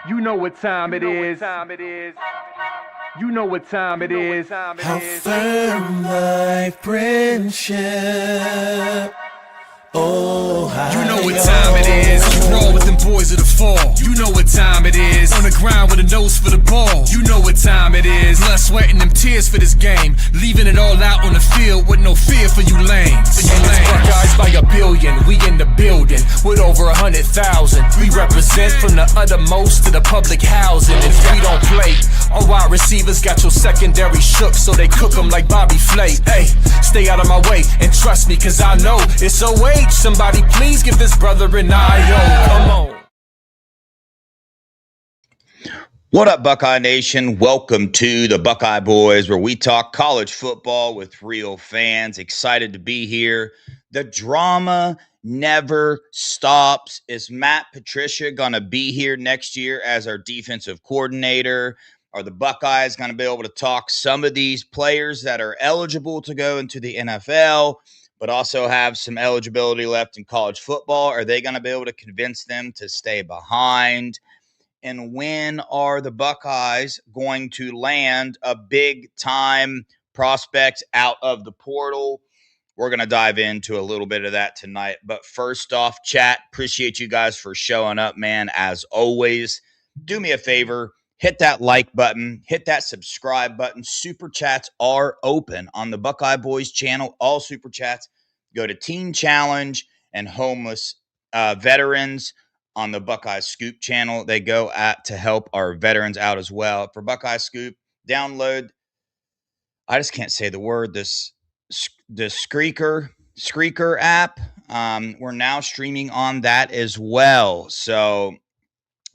You know what time it is. You know what time it is. How firm thy friendship. Oh, you know what time it is. Roll with them boys of the fall. You know what time it is. On the ground with a nose for the ball. You know what time it is. Blood, sweat, and them tears for this game. Leaving it all out on the field with no fear for you lames. And it's Buckeyes by a billion. We in the building with over 100,000. We represent from the uttermost to the public housing. And if we don't play, our wide receivers got your secondary shook, so they cook them like Bobby Flay. Hey, stay out of my way and trust me, cause I know it's OH. Somebody please give this brother an IO. Come on. What up, Buckeye Nation? Welcome to the Buckeye Boys, where we talk college football with real fans. Excited to be here. The drama never stops. Is Matt Patricia going to be here next year as our defensive coordinator? Are the Buckeyes going to be able to talk some of these players that are eligible to go into the NFL, but also have some eligibility left in college football? Are they going to be able to convince them to stay behind? And when are the Buckeyes going to land a big-time prospect out of the portal? We're going to dive into a little bit of that tonight. But first off, chat, appreciate you guys for showing up, man. As always, do me a favor, hit that like button, hit that subscribe button. Super chats are open on the Buckeye Boys channel. All super chats go to Teen Challenge and homeless veterans. On the Buckeye Scoop channel, they go to help our veterans out as well. For Buckeye Scoop, download, I just can't say the word, the Spreaker app. We're now streaming on that as well. So,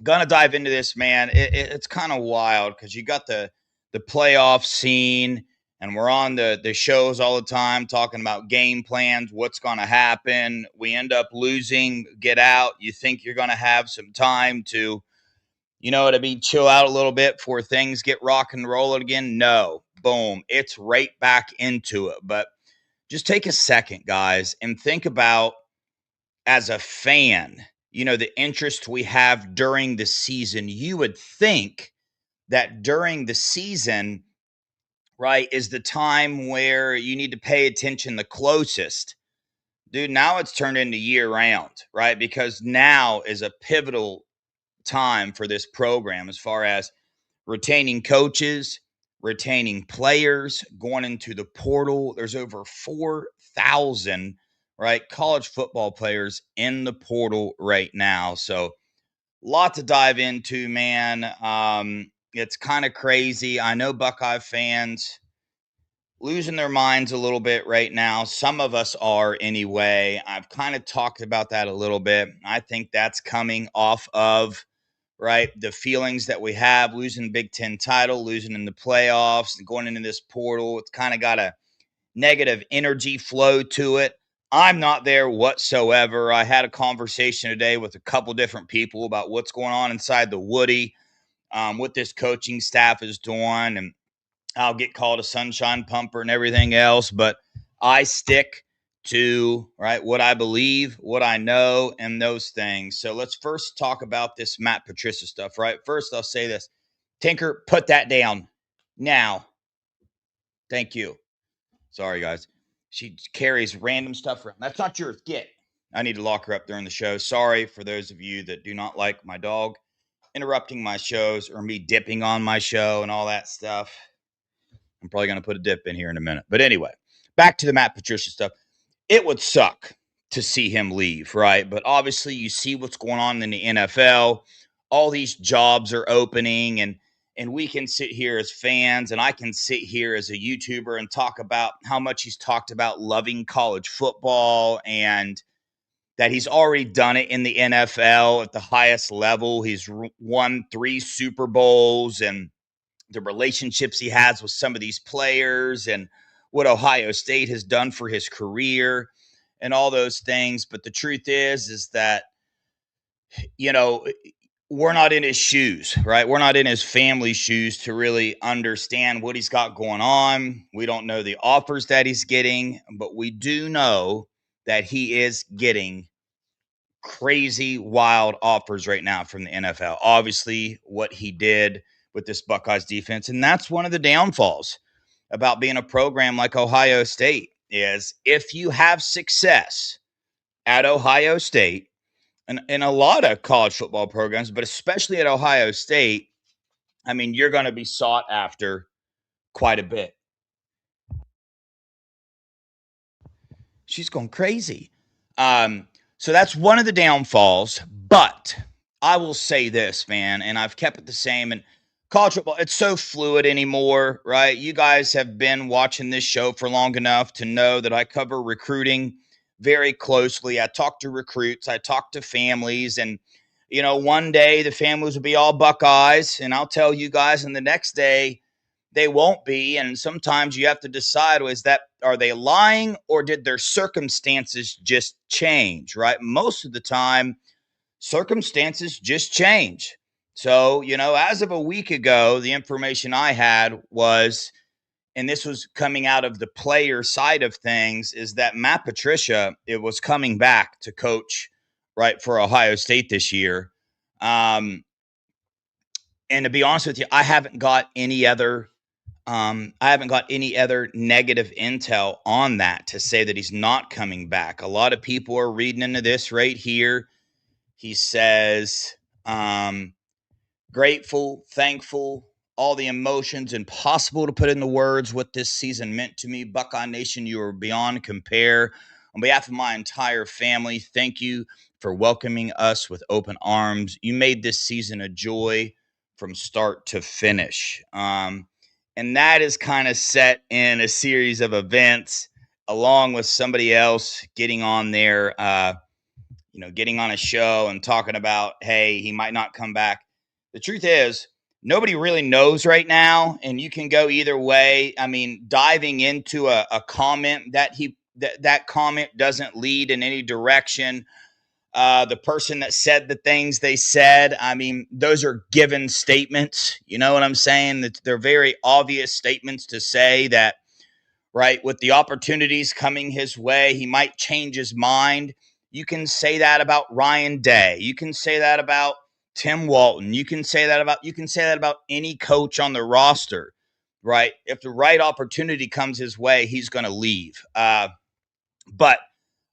gonna dive into this, man. It's kind of wild because you got the playoff scene, and we're on the shows all the time talking about game plans, what's going to happen. We end up losing, get out. You think you're going to have some time to, chill out a little bit before things get rock and roll again. No, boom, it's right back into it. But just take a second, guys, and think about, as a fan, the interest we have during the season. You would think that during the season, right, is the time where you need to pay attention the closest. Dude, now it's turned into year round, right? Because now is a pivotal time for this program as far as retaining coaches, retaining players, going into the portal. There's over 4,000, right, college football players in the portal right now. So a lot to dive into, man. It's kind of crazy. I know Buckeye fans losing their minds a little bit right now. Some of us are anyway. I've kind of talked about that a little bit. I think that's coming off of, right, the feelings that we have, losing the Big Ten title, losing in the playoffs, and going into this portal. It's kind of got a negative energy flow to it. I'm not there whatsoever. I had a conversation today with a couple different people about what's going on inside the Woody, what this coaching staff is doing, and I'll get called a sunshine pumper and everything else, but I stick to, right, what I believe, what I know, and those things. So let's first talk about this Matt Patricia stuff, right? First, I'll say this. Tinker, put that down now. Thank you. Sorry, guys. She carries random stuff around. That's not yours. Get. I need to lock her up during the show. Sorry for those of you that do not like my dog interrupting my shows or me dipping on my show and all that stuff. I'm probably going to put a dip in here in a minute. But anyway, back to the Matt Patricia stuff. It would suck to see him leave, right? But obviously you see what's going on in the NFL. All these jobs are opening, and we can sit here as fans, and I can sit here as a YouTuber and talk about how much he's talked about loving college football and that he's already done it in the NFL at the highest level. He's won 3 Super Bowls, and the relationships he has with some of these players and what Ohio State has done for his career and all those things. But the truth is that, we're not in his shoes, right? We're not in his family's shoes to really understand what he's got going on. We don't know the offers that he's getting, but we do know that he is getting crazy, wild offers right now from the NFL. Obviously, what he did with this Buckeyes defense, and that's one of the downfalls about being a program like Ohio State is if you have success at Ohio State and in a lot of college football programs, but especially at Ohio State, I mean, you're going to be sought after quite a bit. She's going crazy. So that's one of the downfalls. But I will say this, man, and I've kept it the same. And college football, it's so fluid anymore, right? You guys have been watching this show for long enough to know that I cover recruiting very closely. I talk to recruits, I talk to families, and one day the families will be all Buckeyes, and I'll tell you guys, and the next day they won't be. And sometimes you have to decide, are they lying or did their circumstances just change, right? Most of the time, circumstances just change. So, as of a week ago, the information I had was, and this was coming out of the player side of things, is that Matt Patricia, it was coming back to coach, right, for Ohio State this year. And to be honest with you, I haven't got any other negative intel on that to say that he's not coming back. A lot of people are reading into this right here. He says, grateful, thankful, all the emotions, impossible to put into words what this season meant to me. Buckeye Nation, you are beyond compare. On behalf of my entire family, thank you for welcoming us with open arms. You made this season a joy from start to finish. And that is kind of set in a series of events along with somebody else getting on there, getting on a show and talking about, hey, he might not come back. The truth is, nobody really knows right now, and you can go either way. I mean, diving into a comment that comment doesn't lead in any direction. The person that said the things they said, I mean, those are given statements. You know what I'm saying? That they're very obvious statements to say that, right, with the opportunities coming his way, he might change his mind. You can say that about Ryan Day. You can say that about Tim Walton. You can say that about any coach on the roster, right? If the right opportunity comes his way, he's going to leave. But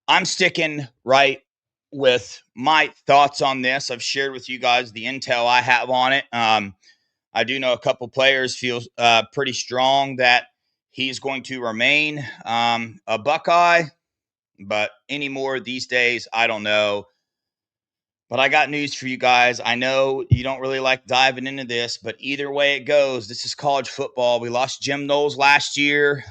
I'm sticking right with my thoughts on this. I've shared with you guys the intel I have on it. I do know a couple players feel pretty strong that he's going to remain a Buckeye, but anymore these days, I don't know. But I got news for you guys. I know you don't really like diving into this, but either way it goes, this is college football. We lost Jim Knowles last year.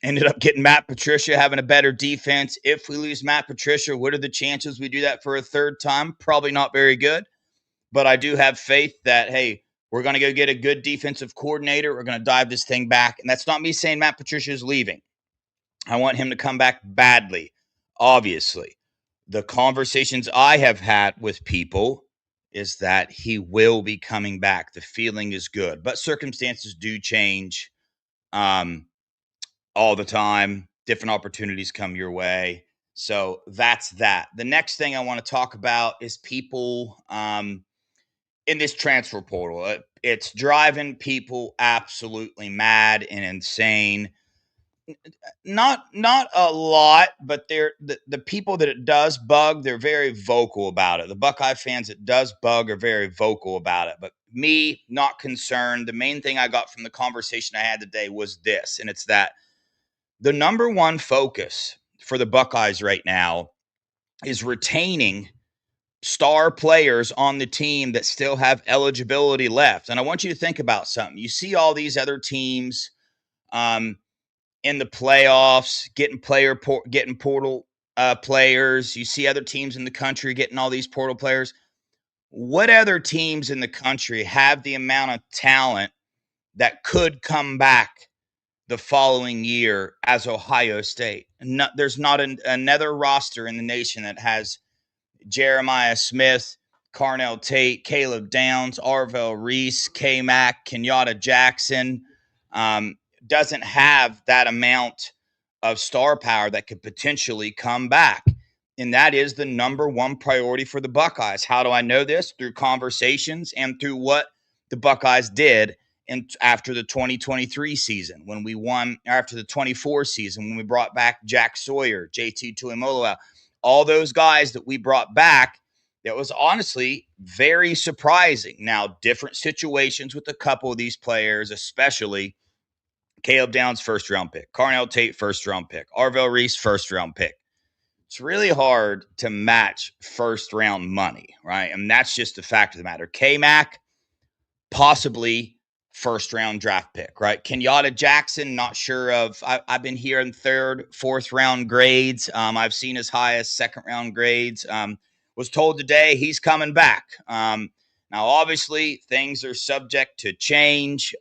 Ended up getting Matt Patricia, having a better defense. If we lose Matt Patricia, what are the chances we do that for a third time? Probably not very good. But I do have faith that, hey, we're going to go get a good defensive coordinator. We're going to dive this thing back. And that's not me saying Matt Patricia is leaving. I want him to come back badly, obviously. The conversations I have had with people is that he will be coming back. The feeling is good. But circumstances do change all the time. Different opportunities come your way. So that's that. The next thing I want to talk about is people in this transfer portal. It's driving people absolutely mad and insane. Not a lot, but the people that it does bug, they're very vocal about it. The Buckeye fans it does bug are very vocal about it. But me, not concerned. The main thing I got from the conversation I had today was this, and it's that the number one focus for the Buckeyes right now is retaining star players on the team that still have eligibility left. And I want you to think about something. You see all these other teams in the playoffs getting portal players. You see other teams in the country getting all these portal players. What other teams in the country have the amount of talent that could come back the following year as Ohio State? There's not another roster in the nation that has Jeremiah Smith, Carnell Tate, Caleb Downs, Arvell Reese, K-Mac, Kenyatta Jackson. Doesn't have that amount of star power that could potentially come back. And that is the number one priority for the Buckeyes. How do I know this? Through conversations and through what the Buckeyes did after the 2023 season, when we won, after the 24 season, when we brought back Jack Sawyer, JT Tuimoloau, all those guys that we brought back. That was honestly very surprising. Now, different situations with a couple of these players, especially Caleb Downs, first-round pick, Carnell Tate, first-round pick, Arvell Reese, first-round pick. It's really hard to match first-round money, right? And that's just the fact of the matter. K-Mac, possibly first-round draft pick, right? Kenyatta Jackson, not sure of. I've been hearing third, fourth-round grades. I've seen as high as second-round grades. Was told today he's coming back. Now, obviously, things are subject to change,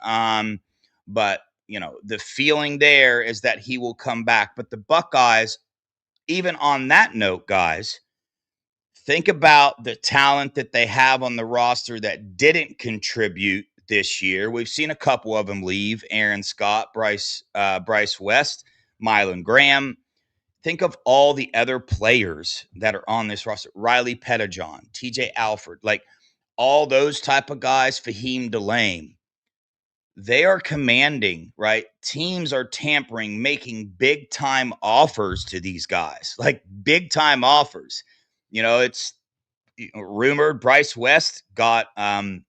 but, the feeling there is that he will come back. But the Buckeyes, even on that note, guys, think about the talent that they have on the roster that didn't contribute this year. We've seen a couple of them leave: Aaron Scott, Bryce West, Mylan Graham. Think of all the other players that are on this roster: Riley Pettijohn, TJ Alford, like all those type of guys, Fahim Delame. They are commanding, right? Teams are tampering, making big time offers to these guys, like big time offers. It's rumored Bryce West got a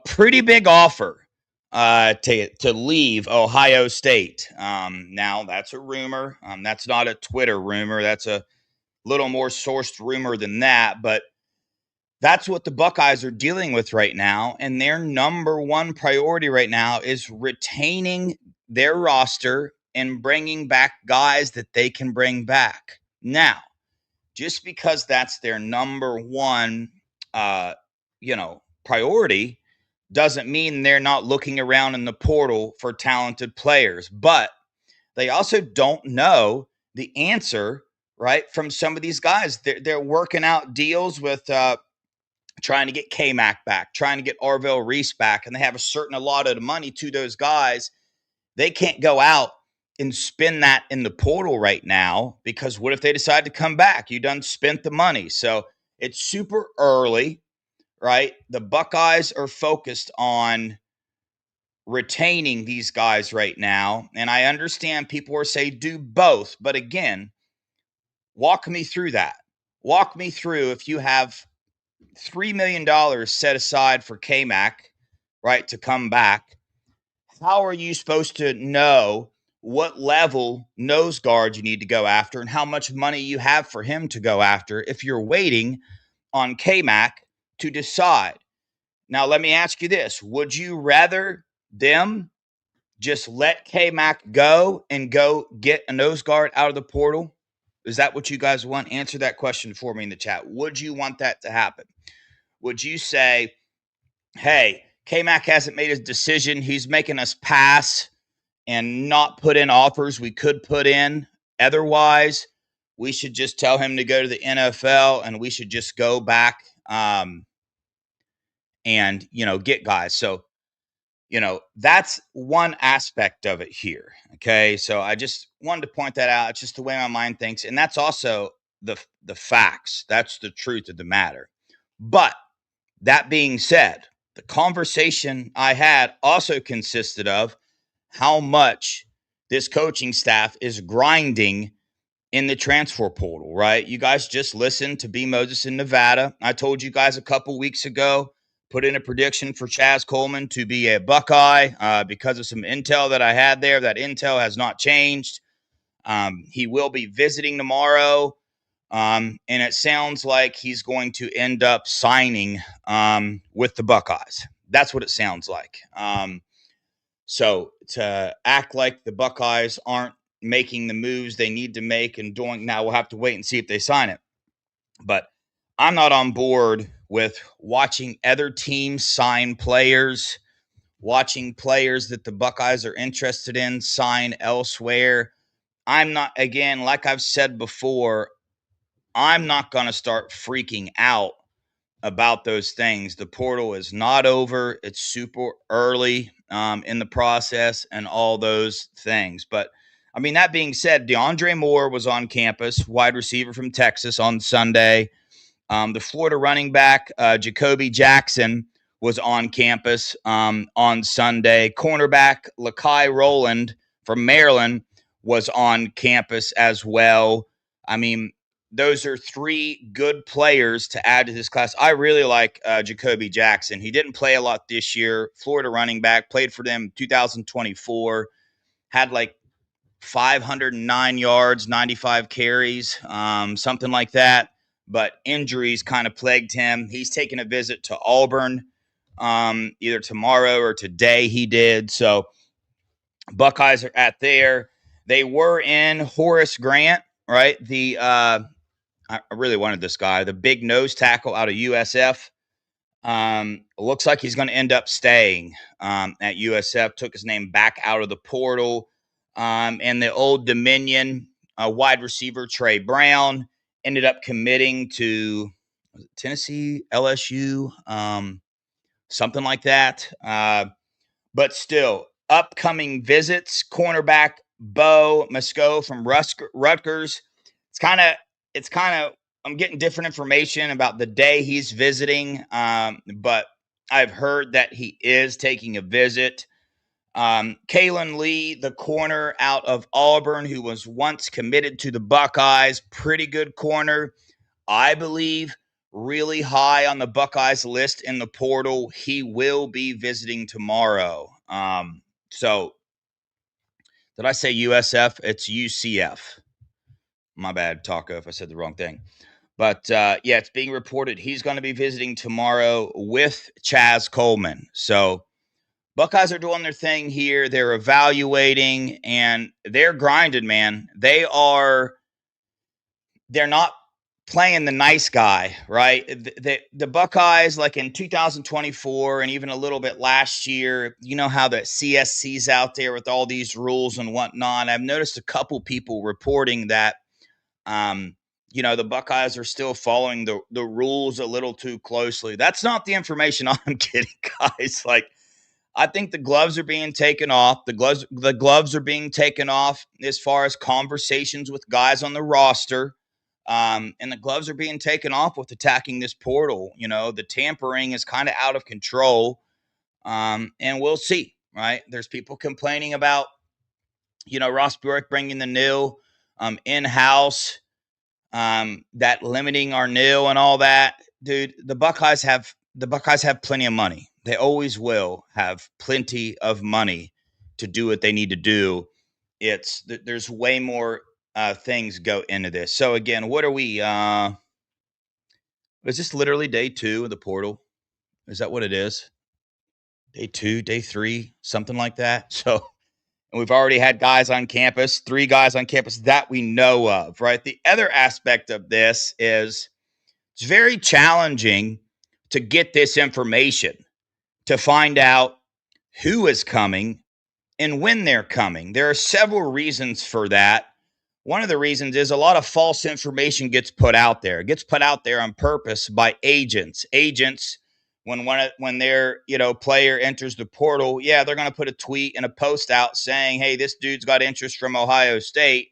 pretty big offer to leave Ohio State. Now, that's a rumor. That's not a Twitter rumor. That's a little more sourced rumor than that. But that's what the Buckeyes are dealing with right now. And their number one priority right now is retaining their roster and bringing back guys that they can bring back. Now, just because that's their number one, priority, doesn't mean they're not looking around in the portal for talented players. But they also don't know the answer, right, from some of these guys. They're working out deals with trying to get K-Mac back, trying to get Arvell Reese back, and they have a certain allotted of money to those guys. They can't go out and spend that in the portal right now, because what if they decide to come back? You done spent the money. So it's super early, right? The Buckeyes are focused on retaining these guys right now. And I understand people are saying do both. But again, walk me through that. Walk me through, if you have $3 million set aside for K-Mac, right, to come back, how are you supposed to know what level nose guard you need to go after and how much money you have for him to go after if you're waiting on K-Mac to decide? Now, let me ask you this. Would you rather them just let K-Mac go and go get a nose guard out of the portal? Is that what you guys want? Answer that question for me in the chat. Would you want that to happen? Would you say, hey, K-Mac hasn't made his decision. He's making us pass and not put in offers we could put in otherwise. We should just tell him to go to the NFL, and we should just go back and, get guys. So, that's one aspect of it here. Okay. So I just wanted to point that out. It's just the way my mind thinks. And that's also the facts. That's the truth of the matter. But that being said, the conversation I had also consisted of how much this coaching staff is grinding in the transfer portal, right? You guys just listened to B. Moses in Nevada. I told you guys a couple weeks ago, put in a prediction for Chaz Coleman to be a Buckeye because of some intel that I had there. That intel has not changed. He will be visiting tomorrow, and it sounds like he's going to end up signing with the Buckeyes. That's what it sounds like. So to act like the Buckeyes aren't making the moves they need to make and doing, now we'll have to wait and see if they sign it. But I'm not on board with watching other teams sign players, watching players that the Buckeyes are interested in sign elsewhere. I'm not, again, like I've said before, I'm not going to start freaking out about those things. The portal is not over. It's super early in the process and all those things. But I mean, that being said, DeAndre Moore was on campus, wide receiver from Texas on Sunday. The Florida running back, Jacoby Jackson, was on campus on Sunday. Cornerback, Lakai Rowland from Maryland was on campus as well. I mean, those are three good players to add to this class. I really like Jacoby Jackson. He didn't play a lot this year. Florida running back, played for them 2024, had like 509 yards, 95 carries, something like that. But injuries kind of plagued him. He's taking a visit to Auburn either tomorrow or today he did. So Buckeyes are at there. They were in Horace Grant, right? I really wanted this guy, the big nose tackle out of USF. Looks like he's going to end up staying at USF. Took his name back out of the portal. And the Old Dominion wide receiver Trey Brown ended up committing to Tennessee, LSU, something like that. But still, upcoming visits, cornerback Bo Musco from Rutgers. It's kind of, I'm getting different information about the day he's visiting, but I've heard that he is taking a visit. Kalen Lee, the corner out of Auburn, who was once committed to the Buckeyes, pretty good corner. I believe really high on the Buckeyes list in the portal. He will be visiting tomorrow. So did I say USF? It's UCF. My bad, Taco, if I said the wrong thing. But yeah, it's being reported he's going to be visiting tomorrow with Chaz Coleman. So Buckeyes are doing their thing here. They're evaluating and they're grinding, man. They're not playing the nice guy, right? The Buckeyes, like in 2024 and even a little bit last year, you know how the CSC's out there with all these rules and whatnot. I've noticed a couple people reporting that, the Buckeyes are still following the rules a little too closely. That's not the information I'm getting, guys. Like, I think the gloves are being taken off. The gloves are being taken off as far as conversations with guys on the roster. And the gloves are being taken off with attacking this portal. The tampering is kind of out of control. And we'll see, right? There's people complaining about, Ross Bjork bringing the nil in-house, that limiting our nil and all that. Dude, the Buckeyes have plenty of money. They always will have plenty of money to do what they need to do. There's way more things go into this. So again, what are we? Is this literally day 2 of the portal? Is that what it is? Day 2, day 3, something like that. So, and we've already had guys on campus, 3 guys on campus that we know of, right? The other aspect of this is it's very challenging to get this information, to find out who is coming and when they're coming. There are several reasons for that. One of the reasons is a lot of false information gets put out there. It gets put out there on purpose by agents. Agents, when their player enters the portal, they're going to put a tweet and a post out saying, hey, this dude's got interest from Ohio State.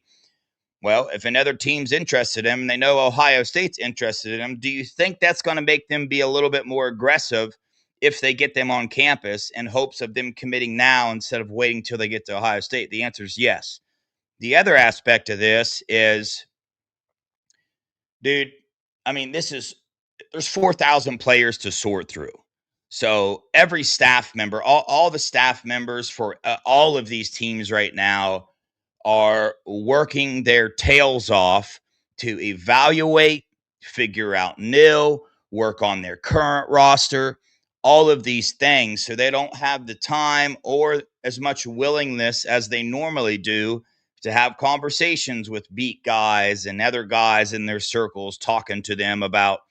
Well, if another team's interested in him, they know Ohio State's interested in him, do you think that's going to make them be a little bit more aggressive if they get them on campus in hopes of them committing now instead of waiting till they get to Ohio State? The answer is yes. The other aspect of this is, dude, I mean, there's 4,000 players to sort through. So every staff member, all the staff members for all of these teams right now are working their tails off to evaluate, figure out nil, work on their current roster, all of these things. So they don't have the time or as much willingness as they normally do to have conversations with beat guys and other guys in their circles, talking to them about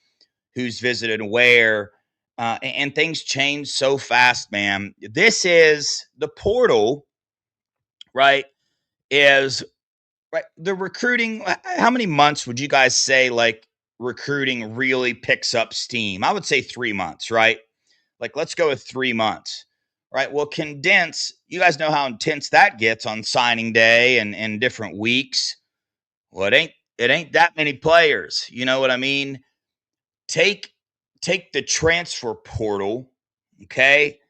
who's visited where. And things change so fast, man. This is the portal, right? Is right. The recruiting. How many months would you guys say like recruiting really picks up steam? I would say 3 months, right? Like, let's go with 3 months, right? Well, condense you guys know how intense that gets on signing day and different weeks. Well, it ain't that many players. You know what I mean? Take the transfer portal, okay?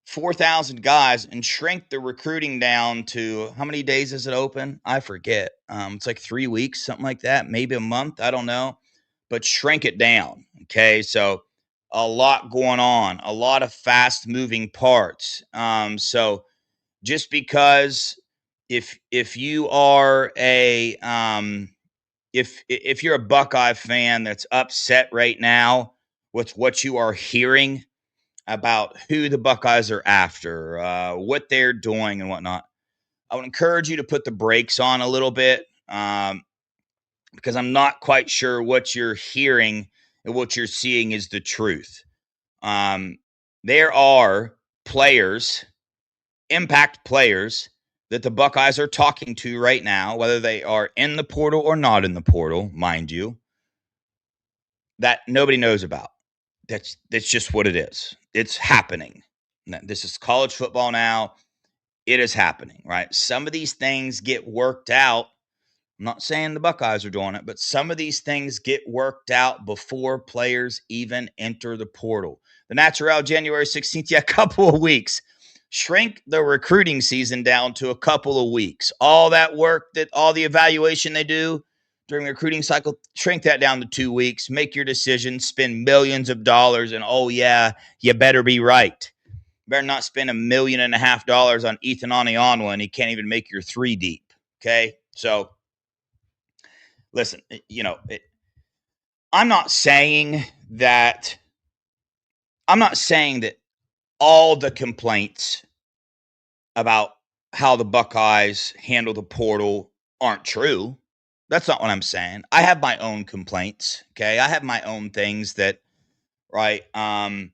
4,000 guys, and shrink the recruiting down to how many days is it open? I forget. It's like 3 weeks, something like that, maybe a month. I don't know, but shrink it down. Okay, so a lot going on, a lot of fast moving parts. So just because if you are a if you're a Buckeye fan that's upset right now with what you are hearing about who the Buckeyes are after, what they're doing and whatnot, I would encourage you to put the brakes on a little bit, because I'm not quite sure what you're hearing and what you're seeing is the truth. There are players, impact players, that the Buckeyes are talking to right now, whether they are in the portal or not in the portal, mind you, that nobody knows about. That's just what it is. It's happening. This is college football now. It is happening, right? Some of these things get worked out. I'm not saying the Buckeyes are doing it, but some of these things get worked out before players even enter the portal. The Natural, January 16th, a couple of weeks. Shrink the recruiting season down to a couple of weeks. All that work, all the evaluation they do during the recruiting cycle, shrink that down to 2 weeks. Make your decision, spend millions of dollars, and oh yeah, you better be right. Better not spend $1.5 million on Ethan Anianwa, and he can't even make your 3 deep. Okay, so listen, I'm not saying that all the complaints about how the Buckeyes handle the portal aren't true. That's not what I'm saying. I have my own complaints. Okay, I have my own things that, right, I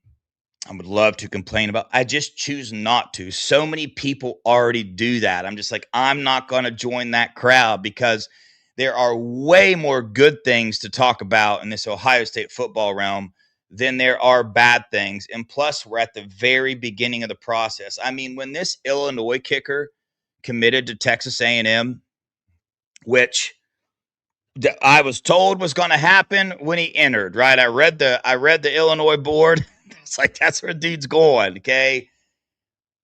would love to complain about. I just choose not to. So many people already do that. I'm just like, I'm not going to join that crowd, because there are way more good things to talk about in this Ohio State football realm than there are bad things. And plus, we're at the very beginning of the process. I mean, when this Illinois kicker committed to Texas A&M, which I was told was going to happen when he entered, right? I read the Illinois board. It's like, that's where dude's going, okay?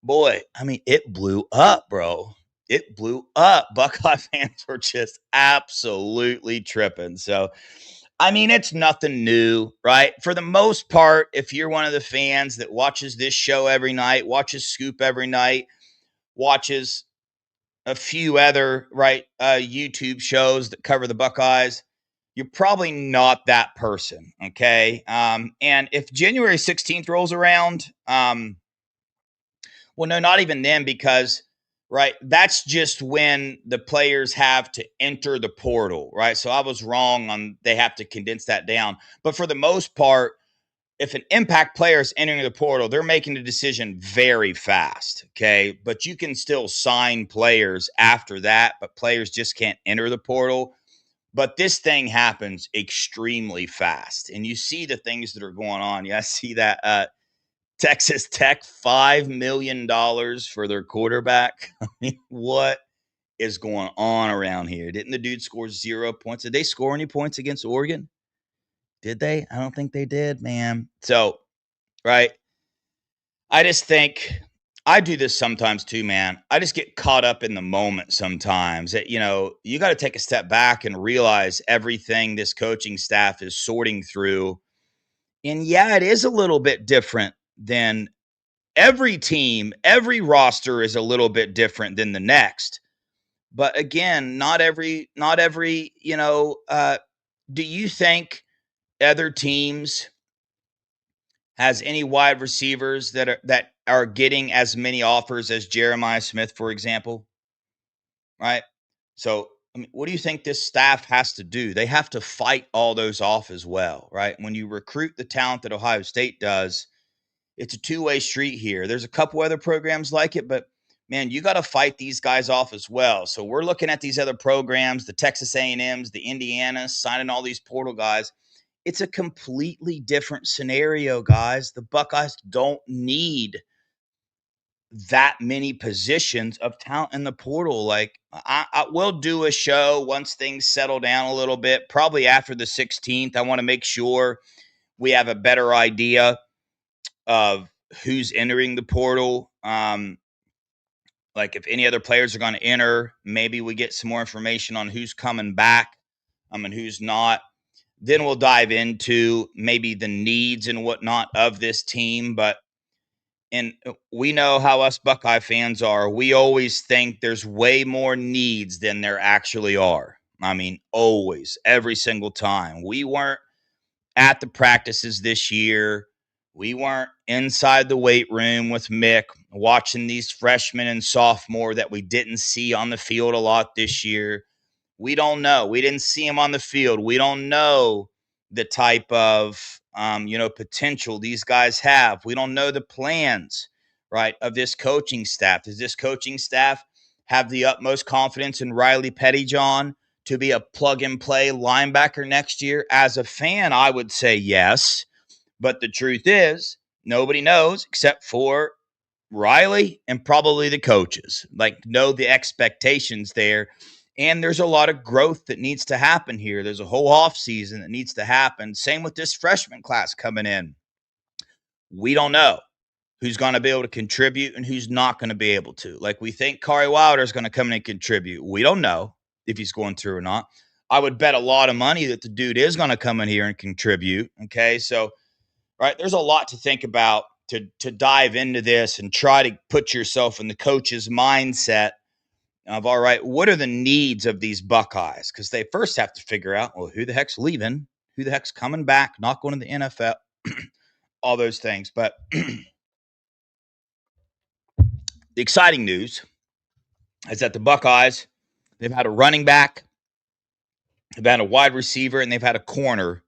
Boy, I mean, it blew up, bro. It blew up. Buckeye fans were just absolutely tripping. So, I mean, it's nothing new, right? For the most part, if you're one of the fans that watches this show every night, watches Scoop every night, watches a few other, right, YouTube shows that cover the Buckeyes, you're probably not that person, okay? And if January 16th rolls around, well, no, not even then, because, right, that's just when the players have to enter the portal, right? So I was wrong on they have to condense that down. But for the most part, if an impact player is entering the portal, they're making a decision very fast, okay? But you can still sign players after that, but players just can't enter the portal. But this thing happens extremely fast, and you see the things that are going on. Yeah, I see that Texas Tech, $5 million for their quarterback. I mean, what is going on around here? Didn't the dude score 0 points? Did they score any points against Oregon? Did they? I don't think they did, man. So, right. I just think I do this sometimes too, man. I just get caught up in the moment sometimes. That, you got to take a step back and realize everything this coaching staff is sorting through. And yeah, it is a little bit different than every team. Every roster is a little bit different than the next. But again, not every, do you think other teams has any wide receivers that are getting as many offers as Jeremiah Smith, for example? Right? So, I mean, what do you think this staff has to do? They have to fight all those off as well, right? When you recruit the talent that Ohio State does, it's a two-way street here. There's a couple other programs like it, but man, you got to fight these guys off as well. So we're looking at these other programs, the Texas A&Ms, the Indianas, signing all these portal guys. It's a completely different scenario, guys. The Buckeyes don't need that many positions of talent in the portal. Like I will do a show once things settle down a little bit, probably after the 16th. I want to make sure we have a better idea of who's entering the portal. Like if any other players are going to enter, maybe we get some more information on who's coming back, and who's not. Then we'll dive into maybe the needs and whatnot of this team. But and we know how us Buckeye fans are. We always think there's way more needs than there actually are. I mean, always, every single time. We weren't at the practices this year. We weren't inside the weight room with Mick watching these freshmen and sophomore that we didn't see on the field a lot this year. We don't know. We didn't see them on the field. We don't know the type of potential these guys have. We don't know the plans, right, of this coaching staff. Does this coaching staff have the utmost confidence in Riley Pettyjohn to be a plug-and-play linebacker next year? As a fan, I would say yes. But the truth is, nobody knows except for Riley and probably the coaches. Like, know the expectations there. And there's a lot of growth that needs to happen here. There's a whole offseason that needs to happen. Same with this freshman class coming in. We don't know who's going to be able to contribute and who's not going to be able to. Like, we think Kari Wilder is going to come in and contribute. We don't know if he's going through or not. I would bet a lot of money that the dude is going to come in here and contribute. Okay, so, right, there's a lot to think about to dive into this and try to put yourself in the coach's mindset of, all right, what are the needs of these Buckeyes? Because they first have to figure out, well, who the heck's leaving? Who the heck's coming back? Not going to the NFL? All those things. But the exciting news is that the Buckeyes, they've had a running back, they've had a wide receiver, and they've had a corner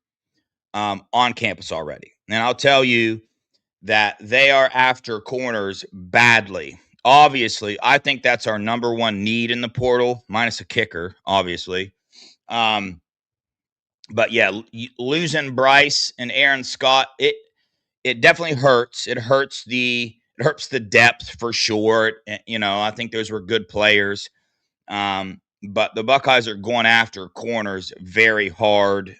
on campus already. And I'll tell you that they are after corners badly. Obviously, I think that's our number one need in the portal, minus a kicker, obviously. But yeah, losing Bryce and Aaron Scott, it definitely hurts. It hurts the depth for sure. I think those were good players. But the Buckeyes are going after corners very hard.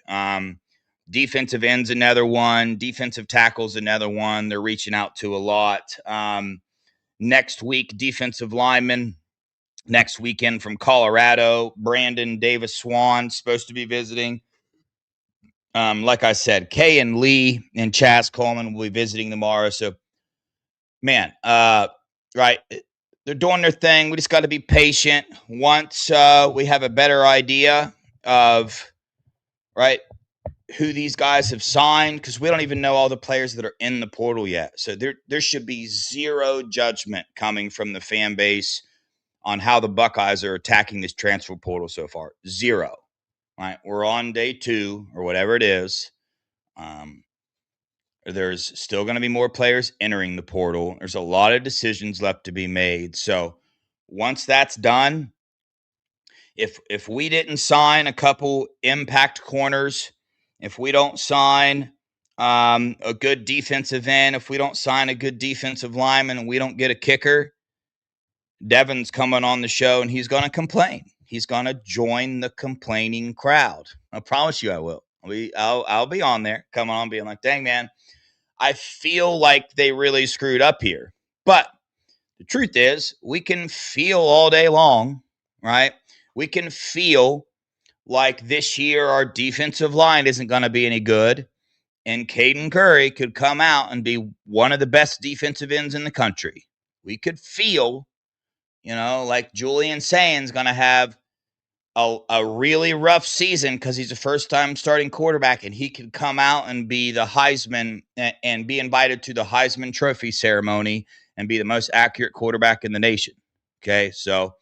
Defensive end's another one. Defensive tackle's another one. They're reaching out to a lot. Next week, defensive lineman. Next weekend from Colorado, Brandon Davis Swan supposed to be visiting. Like I said, Kay and Lee and Chaz Coleman will be visiting tomorrow. So, man, right, they're doing their thing. We just got to be patient. Once we have a better idea of, right, who these guys have signed, because we don't even know all the players that are in the portal yet. So there should be zero judgment coming from the fan base on how the Buckeyes are attacking this transfer portal so far. Zero. Right? We're on day 2 or whatever it is. There's still going to be more players entering the portal. There's a lot of decisions left to be made. So once that's done, if we didn't sign a couple impact corners, if we don't sign a good defensive end, if we don't sign a good defensive lineman, and we don't get a kicker, Devin's coming on the show and he's going to complain. He's going to join the complaining crowd. I promise you I will. I'll be on there, coming on being like, dang, man, I feel like they really screwed up here. But the truth is, we can feel all day long, right? We can feel like this year our defensive line isn't going to be any good, and Caden Curry could come out and be one of the best defensive ends in the country. We could feel, like Julian Sain's going to have a really rough season because he's a first-time starting quarterback, and he could come out and be the Heisman and be invited to the Heisman Trophy ceremony and be the most accurate quarterback in the nation. Okay, so,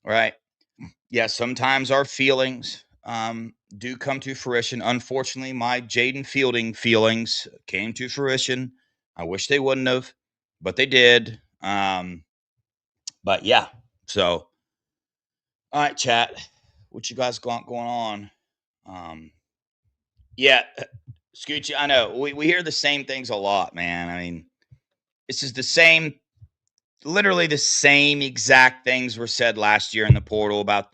right. Yeah, sometimes our feelings do come to fruition. Unfortunately, my Jaden Fielding feelings came to fruition. I wish they wouldn't have, but they did. But yeah, so all right, chat. What you guys got going on? Yeah, Scoochie, I know we hear the same things a lot, man. I mean, this is the same literally the same exact things were said last year in the portal about,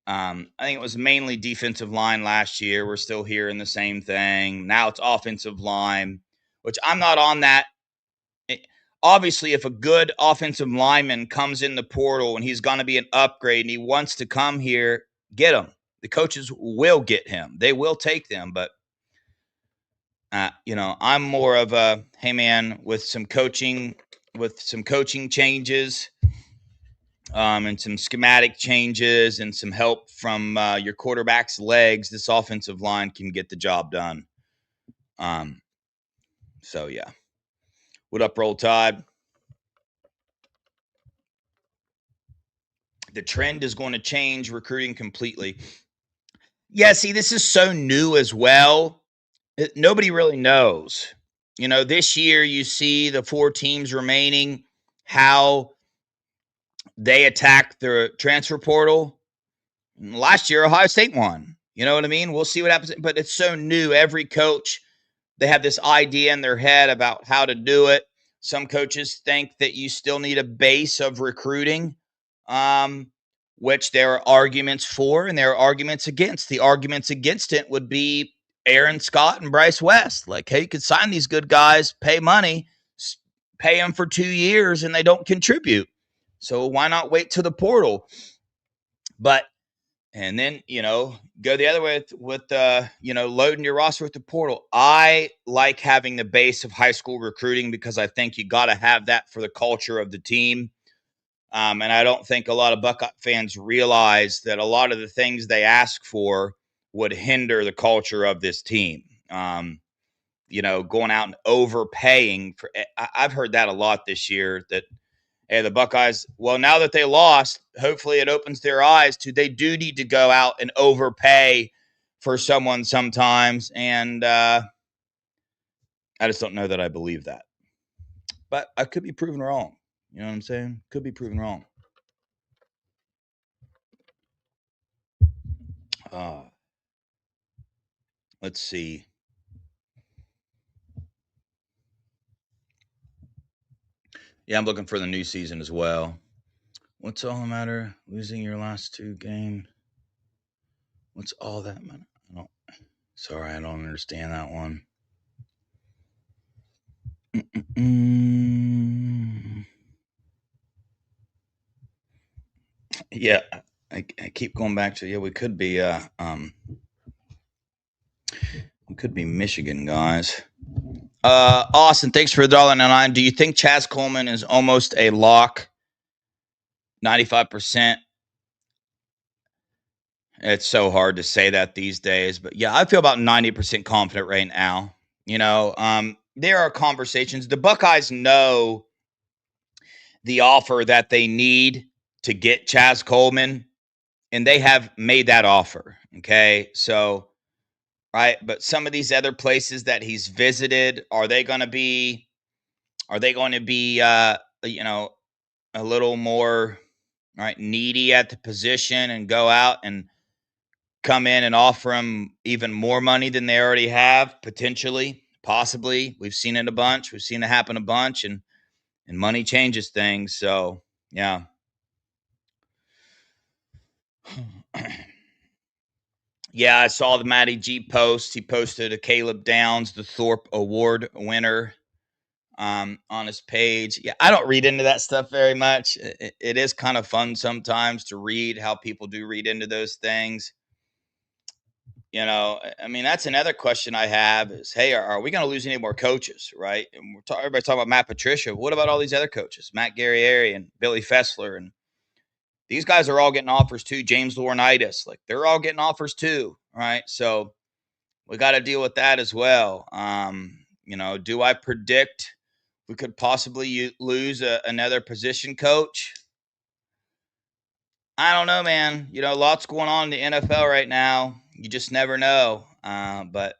I think it was mainly defensive line last year. We're still hearing the same thing. Now it's offensive line, which I'm not on that. Obviously, if a good offensive lineman comes in the portal and he's going to be an upgrade and he wants to come here, get him. The coaches will get him. They will take them. But, I'm more of a, hey, man, with some coaching changes, and some schematic changes and some help from your quarterback's legs, this offensive line can get the job done. So, yeah. What up, Roll Tide? The trend is going to change recruiting completely. Yeah, see, this is so new as well. Nobody really knows. This year you see the 4 teams remaining, how they attack the transfer portal. Last year, Ohio State won. You know what I mean? We'll see what happens. But it's so new. Every coach, they have this idea in their head about how to do it. Some coaches think that you still need a base of recruiting, which there are arguments for and there are arguments against. The arguments against it would be Aaron Scott and Bryce West. Like, hey, you could sign these good guys, pay money, pay them for 2 years, and they don't contribute. So why not wait till the portal? But, and then, go the other way with loading your roster with the portal. I like having the base of high school recruiting because I think you got to have that for the culture of the team. And I don't think a lot of Buckeye fans realize that a lot of the things they ask for would hinder the culture of this team. Going out and overpaying for. I've heard that a lot this year. That the Buckeyes. Well, now that they lost, hopefully it opens their eyes to they do need to go out and overpay for someone sometimes. And I just don't know that I believe that. But I could be proven wrong. You know what I'm saying? Could be proven wrong. Let's see. Yeah, I'm looking for the new season as well. What's all the matter? Losing your last 2 games? What's all that matter? Sorry, I don't understand that one. Yeah, I keep going back to, we could be Michigan, guys. Austin, thanks for $1.99. Do you think Chaz Coleman is almost a lock? 95%. It's so hard to say that these days, but yeah, I feel about 90% confident right now. There are conversations. The Buckeyes know the offer that they need to get Chaz Coleman, and they have made that offer. Okay, so right, but some of these other places that he's visited, are they going to be a little more needy at the position and go out and come in and offer him even more money than they already have, potentially, possibly. We've seen it a bunch. We've seen it happen a bunch, and money changes things. So, yeah. Yeah, I saw the Matty G post. He posted a Caleb Downs, the Thorpe Award winner, on his page. Yeah, I don't read into that stuff very much. It is kind of fun sometimes to read how people do read into those things. That's another question I have is, hey, are we going to lose any more coaches, right? And everybody's talking about Matt Patricia. What about all these other coaches, Matt Guerrieri and Billy Fessler? And these guys are all getting offers too. James Laurinaitis, they're all getting offers too, right? So we got to deal with that as well. Do I predict we could possibly lose another position coach? I don't know, man. Lots going on in the NFL right now. You just never know. But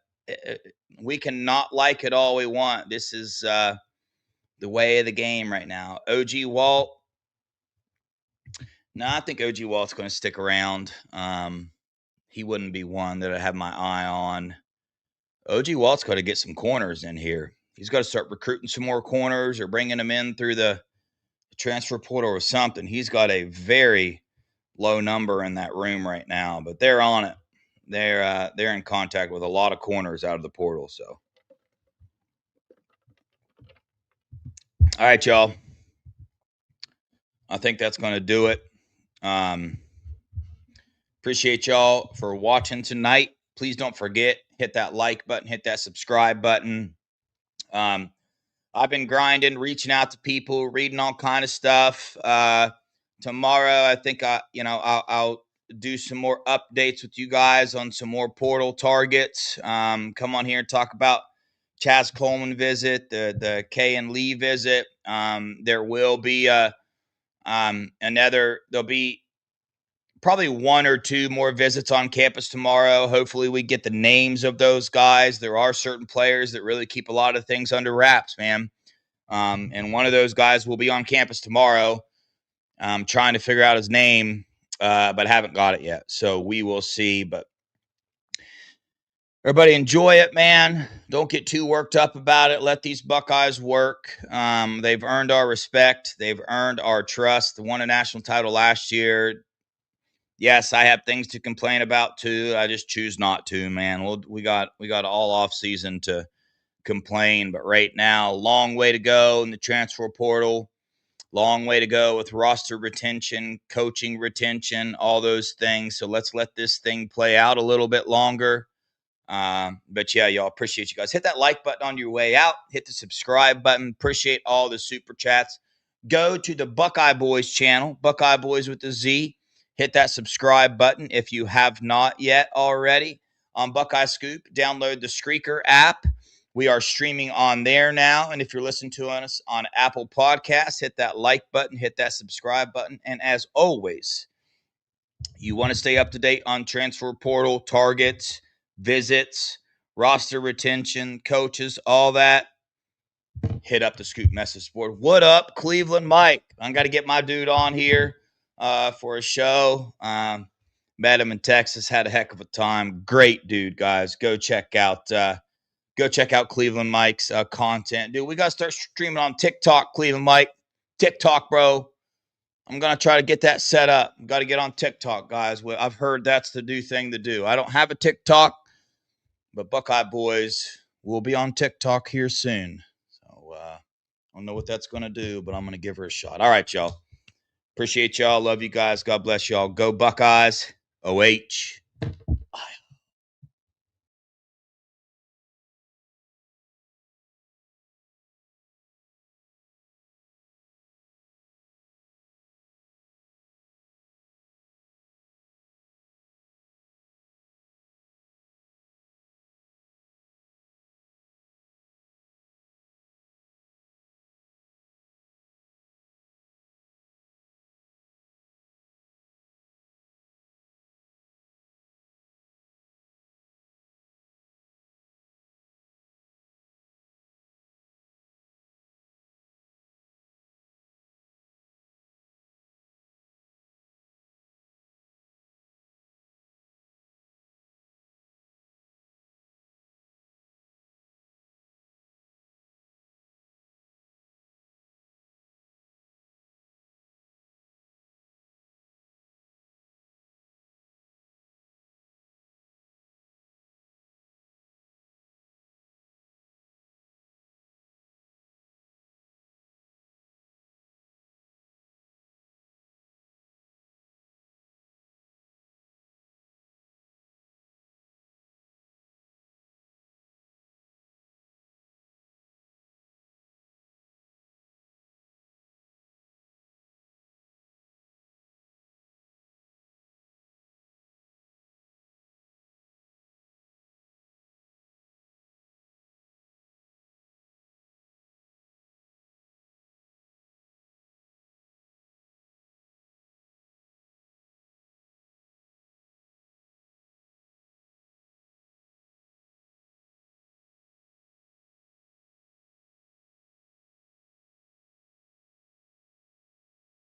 we can not like it all we want. This is the way of the game right now. OG Walt. No, I think OG Walt's going to stick around. He wouldn't be one that I have my eye on. OG Walt's got to get some corners in here. He's got to start recruiting some more corners or bringing them in through the transfer portal or something. He's got a very low number in that room right now, but they're on it. They're in contact with a lot of corners out of the portal. So, all right, y'all. I think that's going to do it. Appreciate y'all for watching tonight. Please don't forget, hit that like button, hit that subscribe button. I've been grinding, reaching out to people, reading all kind of stuff. Tomorrow, I think I'll do some more updates with you guys on some more portal targets. Come on here and talk about Chaz Coleman visit, the K and Lee visit. There will be there'll be probably one or two more visits on campus tomorrow. Hopefully we get the names of those guys. There are certain players that really keep a lot of things under wraps, man. And one of those guys will be on campus tomorrow. I'm trying to figure out his name, but haven't got it yet. So we will see. But everybody enjoy it, man. Don't get too worked up about it. Let these Buckeyes work. They've earned our respect. They've earned our trust. They won a national title last year. Yes, I have things to complain about too. I just choose not to, man. We got all off season to complain, but right now, long way to go in the transfer portal. Long way to go with roster retention, coaching retention, all those things. So let's let this thing play out a little bit longer. But yeah, y'all, appreciate you guys. Hit that like button on your way out. Hit the subscribe button. Appreciate all the super chats. Go to the Buckeye Boys channel, Buckeye Boys with a Z. Hit that subscribe button if you have not yet already. On Buckeye Scoop, download the Screaker app. We are streaming on there now. And if you're listening to us on Apple Podcasts, hit that like button, hit that subscribe button. And as always, you want to stay up to date on transfer portal, targets, visits, roster retention, coaches, all that. Hit up the Scoop message board. What up, Cleveland Mike? I got to get my dude on here for a show. Met him in Texas, had a heck of a time. Great dude, guys. Go check out Cleveland Mike's content. Dude, we got to start streaming on TikTok, Cleveland Mike. TikTok, bro. I'm going to try to get that set up. Got to get on TikTok, guys. I've heard that's the new thing to do. I don't have a TikTok, but Buckeye Boys will be on TikTok here soon. So I don't know what that's going to do, but I'm going to give her a shot. All right, y'all. Appreciate y'all. Love you guys. God bless y'all. Go Buckeyes. OH.